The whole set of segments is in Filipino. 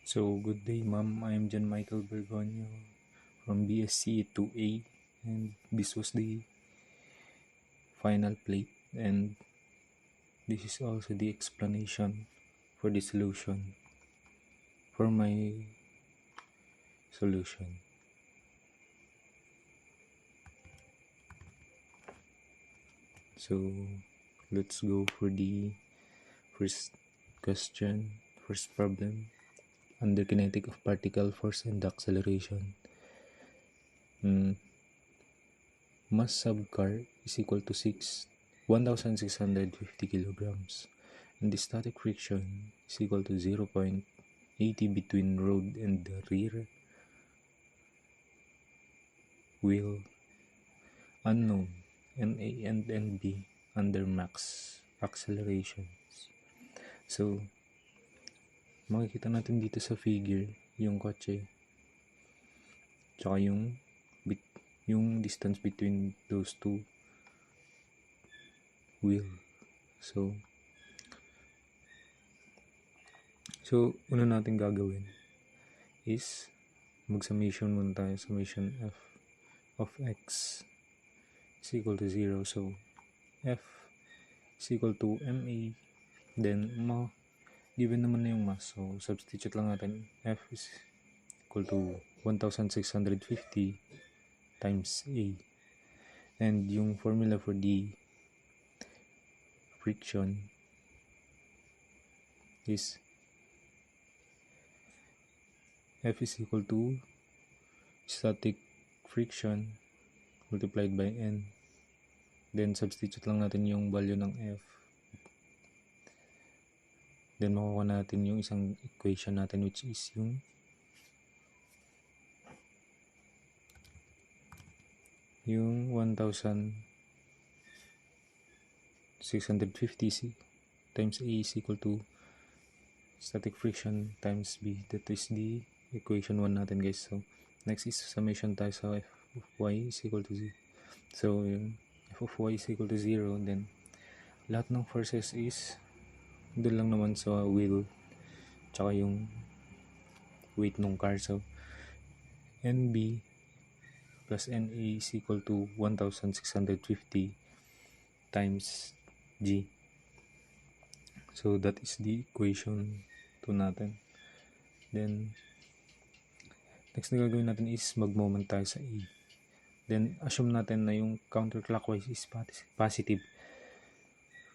So, good day, ma'am. I am John Michael Bergonio from BSc 2A, and this was the final plate, and this is also the explanation for the solution for my solution. So, let's go for the first question, first problem under kinetic of particle force and acceleration. Mass of car is equal to 1,650 kilograms, and the static friction is equal to 0.80 between road and the rear wheel. Unknown NA and NB under max accelerations. So, makikita natin dito sa figure yung kotse tsaka yung distance between those two wheel. So una natin gagawin is mag-summation muna tayo. Summation f of x is equal to 0. So f is equal to ma, then given naman na yung mass, so substitute lang natin. F is equal to 1,650 times a, and yung formula for the friction is F is equal to static friction multiplied by N. Then substitute lang natin yung value ng F. Then makukuha natin yung isang equation natin, which is yung 1,650 times A is equal to static friction times B. That is the equation 1 natin, guys. So next is summation tayo sa f of y is equal to 0. So yung f of y is equal to 0, then lahat ng forces is doon lang naman sa wheel tsaka yung weight ng car. So NB plus NA is equal to 1,650 times G. So that is the equation 2 natin. Then next na gagawin natin is mag-moment tayo sa A. Then assume natin na yung counterclockwise is positive.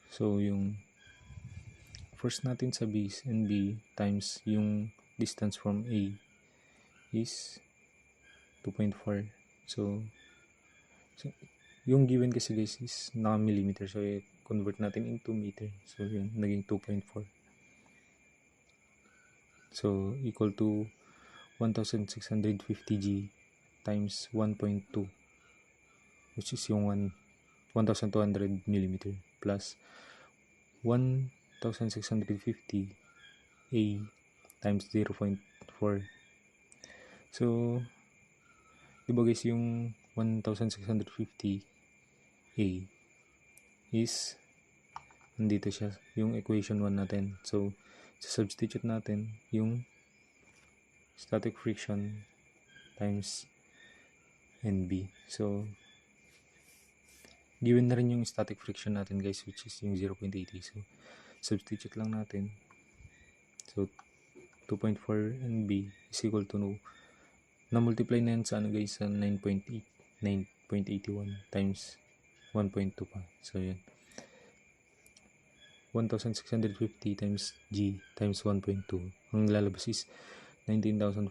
So yung first natin sa B is NB times yung distance from A is 2.4. So yung given kasi, guys, is naka-millimeter. So convert natin into meter. So yun, naging 2.4. So equal to 1,650 G times 1.2, which is yung 1,200 millimeter plus 1,650 A times 0.4. So diba, guys, yung 1,650 A is nandito siya, yung equation 1 natin. So substitute natin yung static friction times NB. So given na rin yung static friction natin, guys, which is yung 0.80. So substitute lang natin. So 2.4 NB is equal to na-multiply na yan sa guys, sa 9.81 times 1.2 pa. So yun, 1,650 times G times 1.2. Ang lalabas is 19,423.8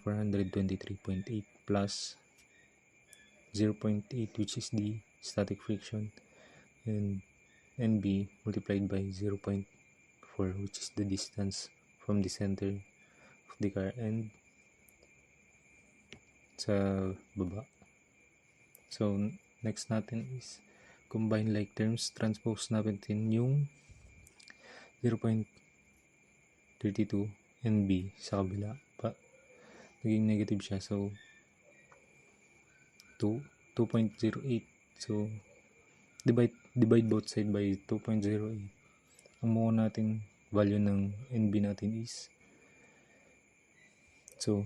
plus 0.8, which is the static friction, and NB multiplied by 0.4, which is the distance from the center of the car and sa baba. So next natin is combine like terms. Transpose natin yung 0.32 NB sa kabila pa, naging negative siya. So 2.08. So divide both side by 2.08. Ang mukha nating value ng NB natin is So,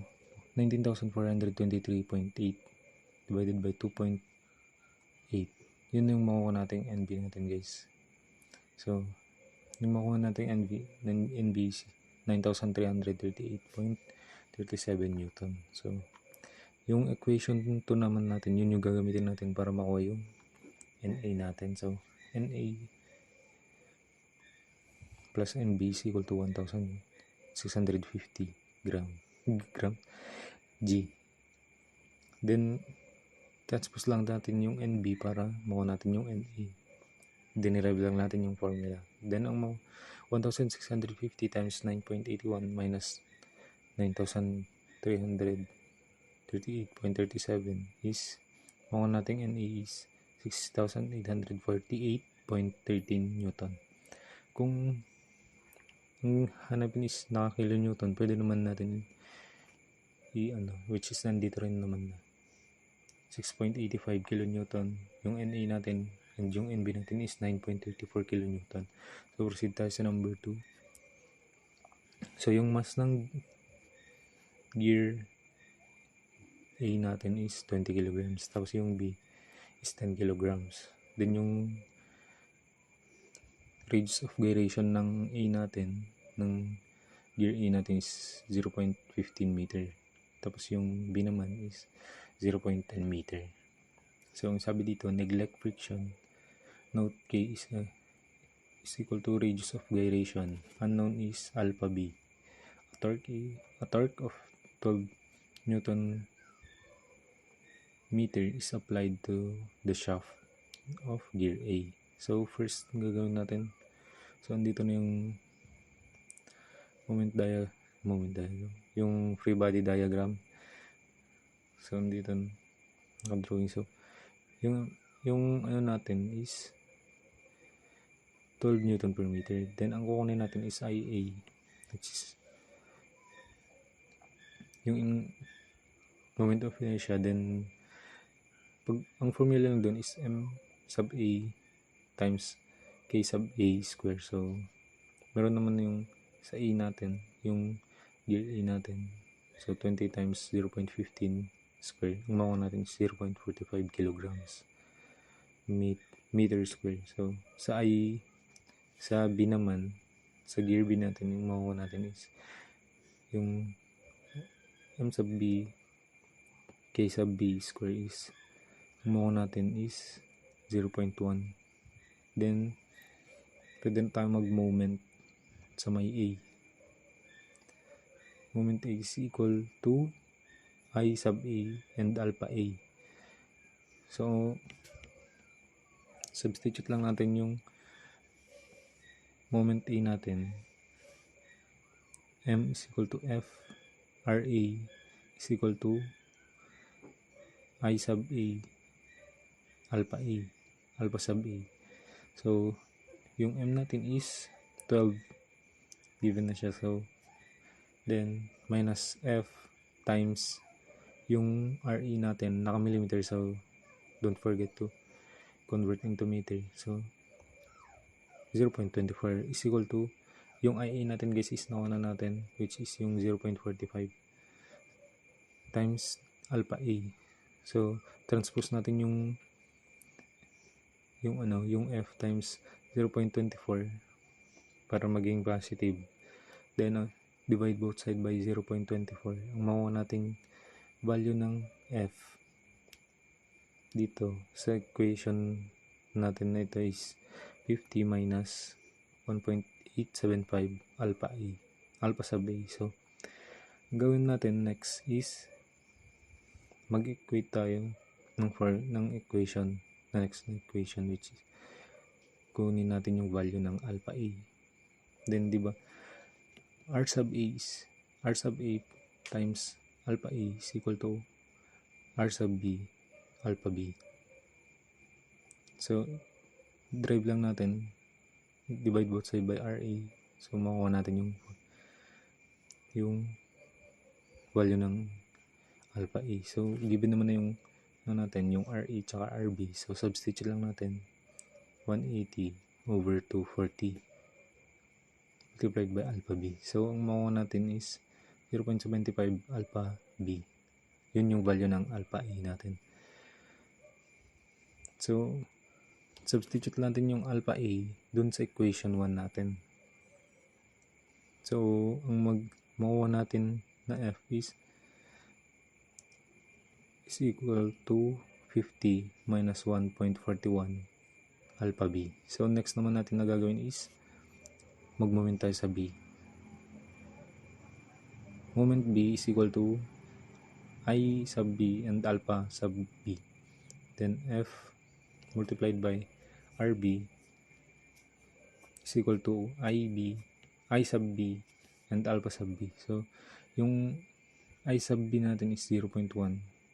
19,423.8 divided by 2.8. Yun yung makuha natin NB natin, guys. So, yung makuha natin NB is 9,338.37 Newton. So, yung equation 2 naman natin, yun yung gagamitin natin para makuha yung NA natin. So, NA plus NB is equal to 1,650 gram G. Then, transpose lang natin yung NB para makuha natin yung NA. Dinerive lang natin yung formula. Then, ang 1,650 times 9.81 minus 9,338.37 is makuha natin NA is 6,848.13 Newton. Kung ang hanapin is naka-kilonewton, pwede naman natin which is nandito rin naman na 6.85 kilonewton. Yung NA natin and yung NB natin is 9.34 kilonewton. So, proceed tayo sa number 2. So, yung mass ng gear A natin is 20 kilograms. Tapos yung B is 10 kilograms. Then yung radius of gyration ng A natin, ng gear A natin is 0.15 meter. Tapos yung B naman is 0.10 meter. So, ang sabi dito, neglect friction. Note K is equal to radius of gyration. Unknown is alpha B. A torque of 12 Newton meter is applied to the shaft of gear A. So, first gagawin natin. So, andito na yung moment diagram, yung free body diagram. So, andito nakadrawing. So, yung ano natin is 12 Newton per meter. Then, ang kukunin natin is IA, which is yung moment of inertia. Then, ang formula lang doon is M sub A times K sub A square. So, meron naman yung sa A natin, yung gear A natin. So, 20 times 0.15 square. Ang makuha natin is 0.45 kilograms meter square. So, sa B naman, sa gear B natin, yung makuha natin is yung M sub B K sub B square is yung makuha natin is 0.1. Then, pwede tayo mag-moment sa may A. Moment A is equal to I sub A and alpha A. So, substitute lang natin yung moment A natin. M is equal to F. RA is equal to I sub A alpha sub A. So, yung M natin is 12. Given na siya. So, then, minus F times yung RE natin, naka-millimeter. So, don't forget to convert into meter. So, 0.24 is equal to yung IA natin, guys, is nauna natin, which is yung 0.45 times alpha A. So, transpose natin yung F times 0.24 para maging positive. Then, divide both side by 0.24. Ang makuha nating value ng F dito sa equation natin na ito is 50 minus 1.875 alpha sub A. So, gawin natin next is mag-equate tayo ng equation, na next equation, which is kunin natin yung value ng alpha A. Then, di ba, R sub A times alpha A is equal to R sub B alpha B. So, drive lang natin, divide both side by RA. So, makuha natin yung value ng alpha A. So, given naman na yung RA tsaka RB. So, substitute lang natin 180 over 240 multiplied by alpha B. So, ang makuha natin is 0.75 alpha B. Yun yung value ng alpha A natin. So, substitute natin yung alpha A dun sa equation 1 natin. So, ang makuha natin na F is equal to 50 minus 1.41 alpha B. So, next naman natin na gagawin is mag-moment tayo sa B. Moment B is equal to I sub B and alpha sub B. Then F multiplied by RB is equal to I sub B and alpha sub B. So, yung I sub B natin is 0.1.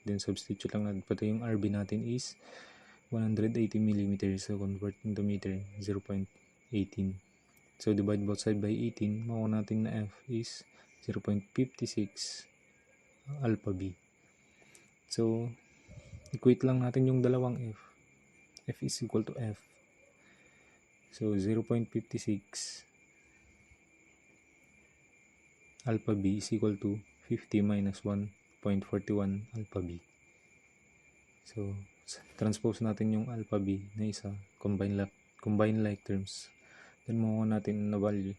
Then, substitute lang natin. Pati yung RB natin is 180 mm. So, convert into meter, 0.18. So, divide both side by 18. Makuha natin na F is 0.56 alpha B. So, equate lang natin yung dalawang F. F is equal to F. So, 0.56 alpha B is equal to 50 minus 1.41 alpha B. So, transpose natin yung alpha B na isa, combine like terms. Then, makuha natin na value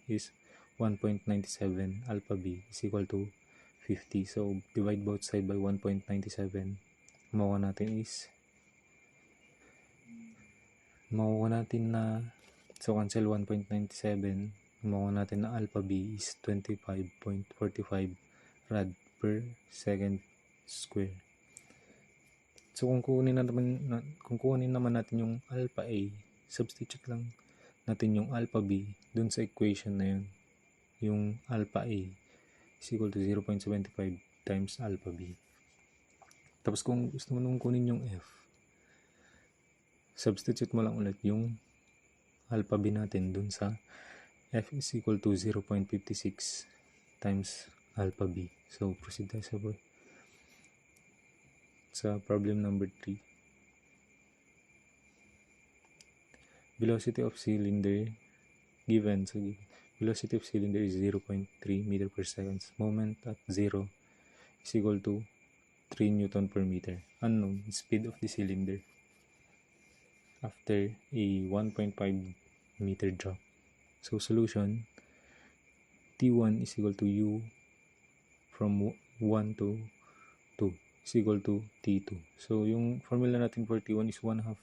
is 1.97 alpha B is equal to 50. So, divide both side by 1.97. Makuha natin na, so cancel 1.97. Makuha natin na alpha B is 25.45 rad per second square. So, kung kunin naman natin yung alpha A, substitute lang natin yung alpha B dun sa equation na yun. Yung alpha A is equal to 0.75 times alpha B. Tapos kung gusto mo nung kunin yung F, substitute mo lang ulit yung alpha B natin dun sa F is equal to 0.56 times alpha B. So, proceed tayo sa problem number 3. Velocity of cylinder given. So, velocity of cylinder is 0.3 meter per second. Moment at 0 is equal to 3 Newton per meter. Unknown speed of the cylinder after a 1.5 meter drop. So, solution, T1 is equal to U from 1 to 2 is equal to T2. So, yung formula natin for T1 is 1/2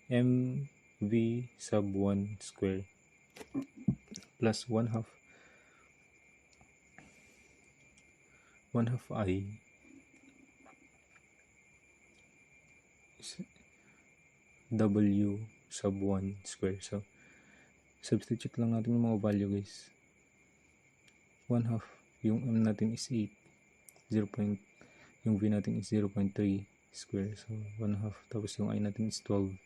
mv sub 1 square plus 1/2 I is W sub 1 square. So, substitute lang natin yung mga value, guys. 1/2, yung M natin is 8, yung V natin is 0.3 square. So, 1/2. Tapos yung I natin is 12.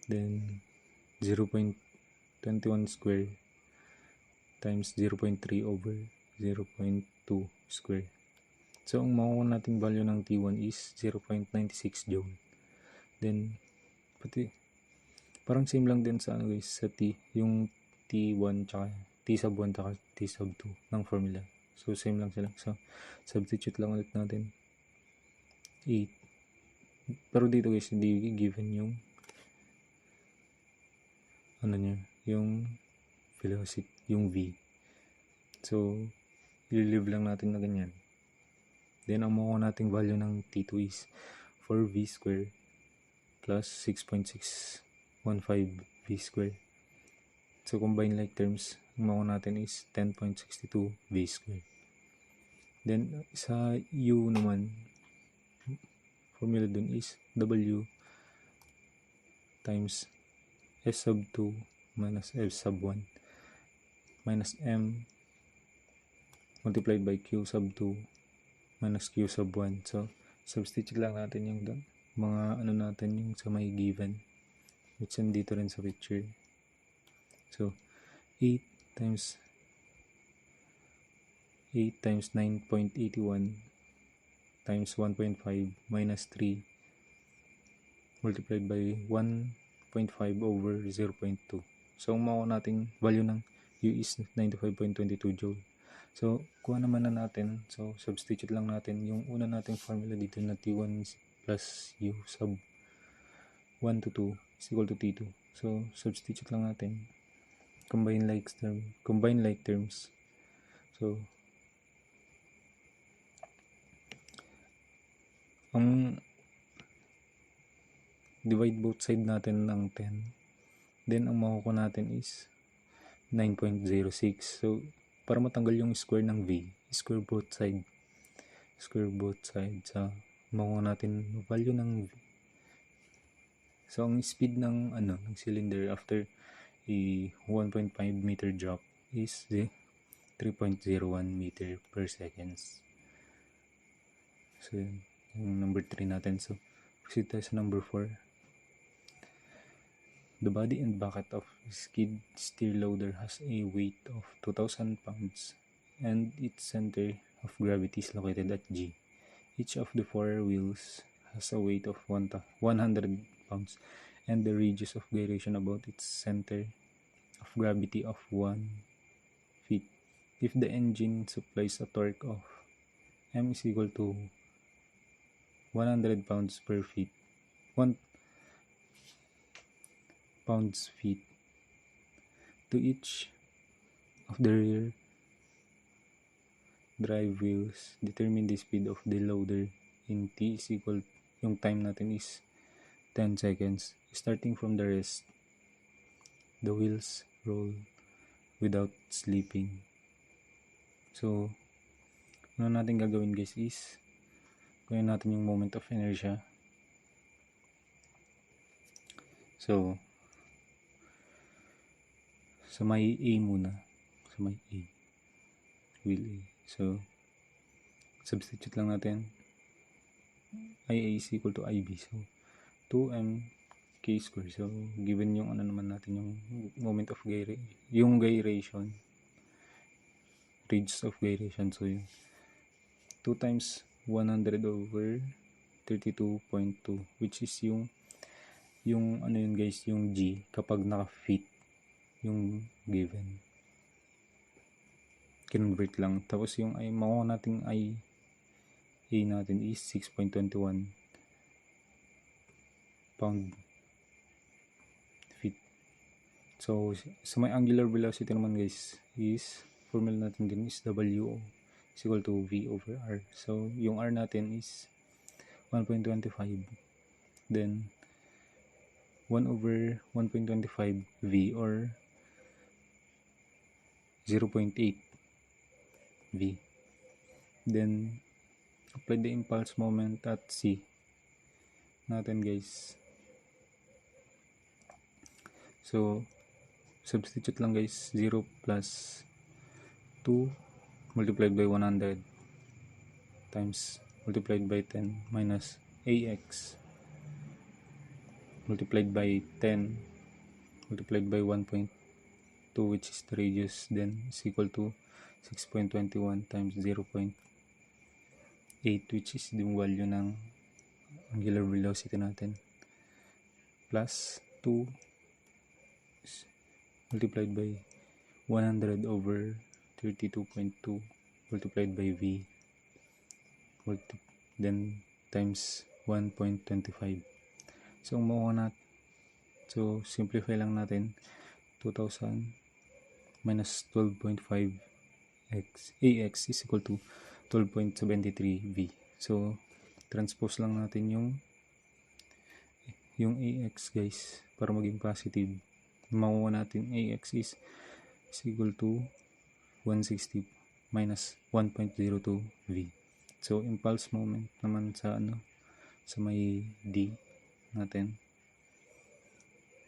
Then, 0.21 square times 0.3 over 0.2 square. So, ang makuha nating value ng T1 is 0.96 joule. Then, parang same lang din sa guys, sa T, yung T1 tsaka T sub 1 tsaka T sub 2 ng formula. So, same lang sila. So, substitute lang ulit natin. 8. Pero dito guys, hindi given yung yung velocity, yung V. So, i-leave lang natin na ganyan. Then, ang makuha nating value ng T2 is 4V square plus 6.615 V square. So, combine like terms, ang makuha natin is 10.62 V square. Then, sa U naman, formula dun is W times S sub 2 minus F sub 1 minus M multiplied by Q sub 2 minus Q sub 1. So, substitute lang natin yung mga natin yung sa may given, which is dito rin sa picture. So, 8 times 9.81 times 1.5 minus 3 multiplied by 1.5 over 0.2. So, ang makuha nating value ng U is 95.22 joule. So, kuha naman na natin. So, substitute lang natin yung una nating formula dito na T1 plus U sub 1 to 2 is equal to T2. So, substitute lang natin. Combine like terms. So, ang divide both side natin ng 10. Then, ang makukuha natin is 9.06. So, para matanggal yung square ng V, square both side. Square both sides. So, makuha natin value ng V. So, ang speed ng cylinder after a 1.5 meter drop is 3.01 meter per seconds. So, yung number 3 natin. So, proceed tayo sa number 4. The body and bucket of skid steer loader has a weight of 2,000 pounds and its center of gravity is located at G. Each of the 4 wheels has a weight of 100 pounds and the radius of gyration about its center of gravity of 1 feet. If the engine supplies a torque of M is equal to 100 pounds per feet, 1 pounds feet to each of the rear drive wheels, determine the speed of the loader in T is equal, yung time natin is 10 seconds. Starting from the rest, the wheels roll without slipping. So, ano natin gagawin guys is, gawin natin yung moment of inertia. So, sa may A muna. Sa may A. Wheel A. So, substitute lang natin. IA is equal to IB. So, 2M K square. So, given yung naman natin yung moment of gyration. Yung gyration. Radius of gyration. So, yung 2 times 100 over 32.2. Which is yung yun guys, yung G kapag naka-fit yung given. Convert lang. Tapos yung makuha nating A natin is 6.21 pound feet. So, sa may angular velocity naman guys is, formula natin din is W is equal to V over R. So, yung R natin is 1.25. Then, 1 over 1.25 V or 0.8 V. Then, apply the impulse moment at C natin guys. So, substitute lang guys. 0 plus 2 multiplied by 100 times multiplied by 10 minus AX multiplied by 10 multiplied by 1.2 which is the radius, then is equal to 6.21 times 0.8 which is yung value ng angular velocity natin, plus 2 multiplied by 100 over 32.2 multiplied by V then times 1.25. So so simplify lang natin. 2,000 minus 12.5 AX is equal to 12.73 V. So, transpose lang natin yung AX guys para maging positive. Makuha natin AX is equal to 160 minus 1.02 V. So, impulse moment naman sa may D natin.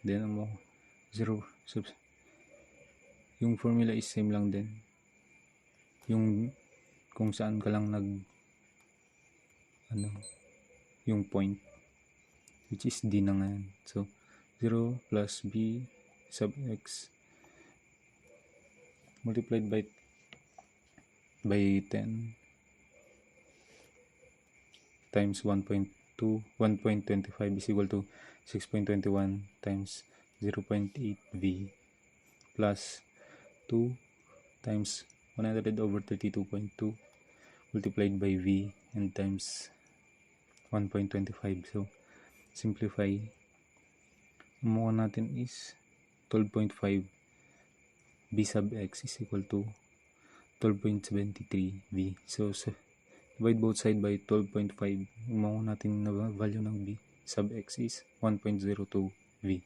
Then, yung formula is same lang din. Yung kung saan ka lang yung point, which is D na ngayon. So, 0 plus B sub X multiplied by 10 times 1.25 is equal to 6.21 times 0.8 V plus 2 times 100/32.2 multiplied by V and times 1.25. So, simplify. Ang mukha natin is 12.5 V sub x is equal to 12.73 V. So, divide both side by 12.5. Ang mukha natin na value ng V sub x is 1.02 V.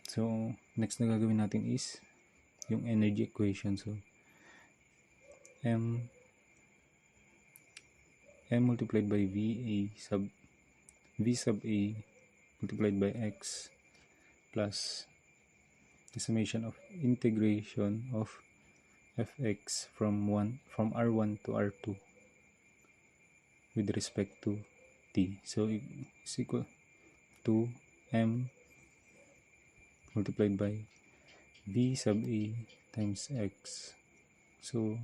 So, next na gagawin natin is yung energy equation. So, M multiplied by V sub A multiplied by X plus the summation of integration of fx from R1 to R2 with respect to t. So, it's equal to M multiplied by V sub A times X. So,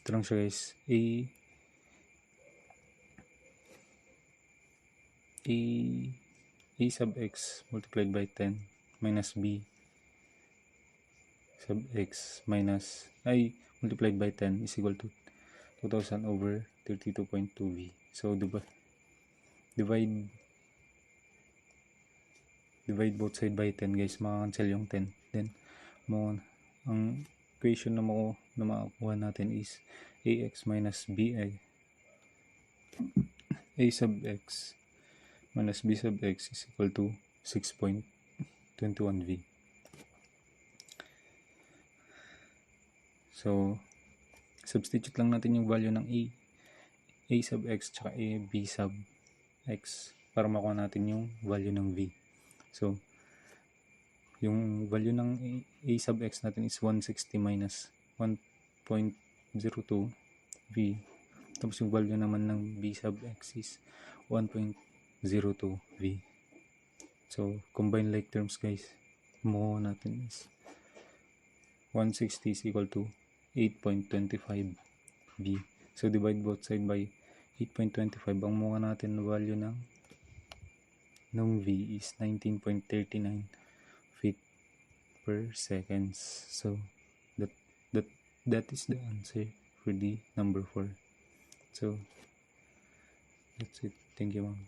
ito lang siya guys. A sub X multiplied by 10 minus B sub X minus I multiplied by 10 is equal to 2000 over 32.2 V. So, divide both side by 10 guys, makakancel yung 10. Then, ang equation na makakuha natin is AX minus BA A sub X minus B sub X is equal to 6.21 V. So, substitute lang natin yung value ng A sub X tsaka B sub X para makuha natin yung value ng V. So, yung value ng A sub X natin is 160 minus 1.02 V. Tapos yung value naman ng B sub X is 1.02 V. So, combine like terms guys. Makuha natin is 160 is equal to 8.25 V. So, divide both side by 8.25. Ang mukha natin na value ng V is 19.39 feet per seconds. So, that is the answer for the number 4. So, that's it. Thank you, ma'am.